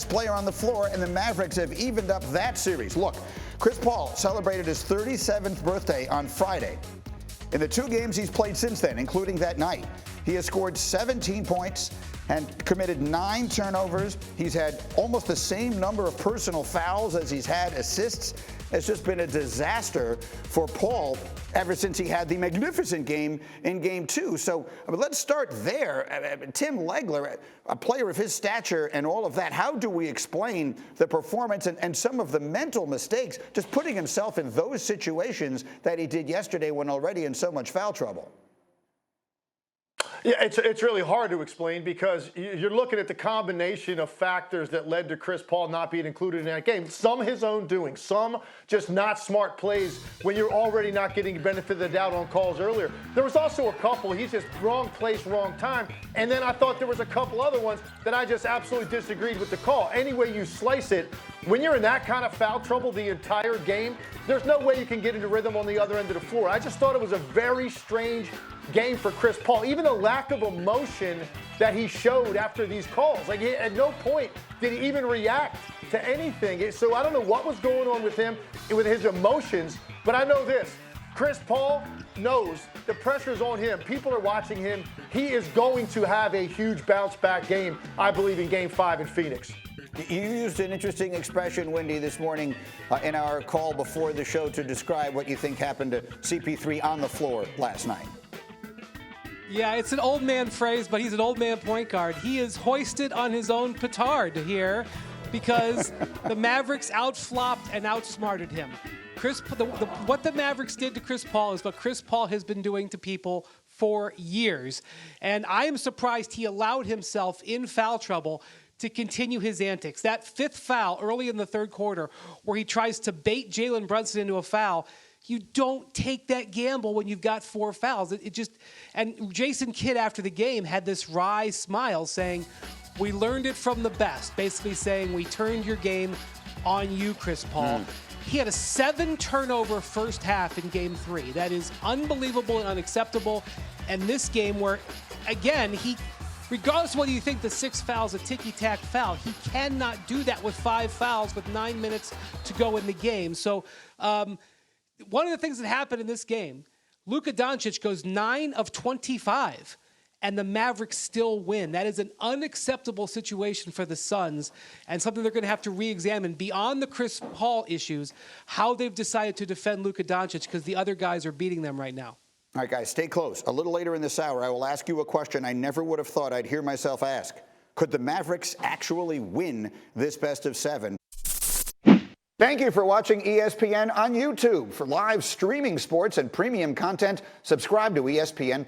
best player on the floor, and the Mavericks have evened up that series. Look, Chris Paul celebrated his 37th birthday on Friday. In the 2 games he's played since then, including that night, he has scored 17 points and committed 9 turnovers. He's had almost the same number of personal fouls as he's had assists. It's just been a disaster for Paul ever since he had the magnificent game in Game 2. So let's start there. Tim Legler, a player of his stature and all of that, how do we explain the performance and some of the mental mistakes, just putting himself in those situations that he did yesterday when already in so much foul trouble? Yeah, it's really hard to explain because you're looking at the combination of factors that led to Chris Paul not being included in that game. Some his own doing, some just not smart plays when you're already not getting the benefit of the doubt on calls earlier. There was also a couple, he's just wrong place, wrong time. And then I thought there was a couple other ones that I just absolutely disagreed with the call. Any way you slice it, when you're in that kind of foul trouble the entire game, there's no way you can get into rhythm on the other end of the floor. I just thought it was a very strange game for Chris Paul. Even the lack of emotion that he showed after these calls. Like, at no point did he even react to anything. So I don't know what was going on with him, with his emotions, but I know this. Chris Paul knows the pressure's on him. People are watching him. He is going to have a huge bounce-back game, I believe, in Game 5 in Phoenix. You used an interesting expression, Wendy, this morning in our call before the show to describe what you think happened to CP3 on the floor last night. Yeah, it's an old man phrase, but he's an old man point guard. He is hoisted on his own petard here because the Mavericks outflopped and outsmarted him. What the Mavericks did to Chris Paul is what Chris Paul has been doing to people for years. And I am surprised he allowed himself in foul trouble to continue his antics. That 5th foul early in the 3rd quarter where he tries to bait Jalen Brunson into a foul, you don't take that gamble when you've got 4 fouls. And Jason Kidd after the game had this wry smile saying, we learned it from the best, basically saying we turned your game on you, Chris Paul. He had a 7-turnover first half in Game 3. That is unbelievable and unacceptable. And this game where, again, regardless of whether you think the 6 fouls a ticky-tack foul, he cannot do that with 5 fouls with 9 minutes to go in the game. So one of the things that happened in this game, Luka Doncic goes 9 of 25, and the Mavericks still win. That is an unacceptable situation for the Suns and something they're going to have to re-examine beyond the Chris Paul issues, how they've decided to defend Luka Doncic because the other guys are beating them right now. All right, guys, stay close. A little later in this hour, I will ask you a question I never would have thought I'd hear myself ask. Could the Mavericks actually win this best-of-7? Thank you for watching ESPN on YouTube. For live streaming sports and premium content, subscribe to ESPN+.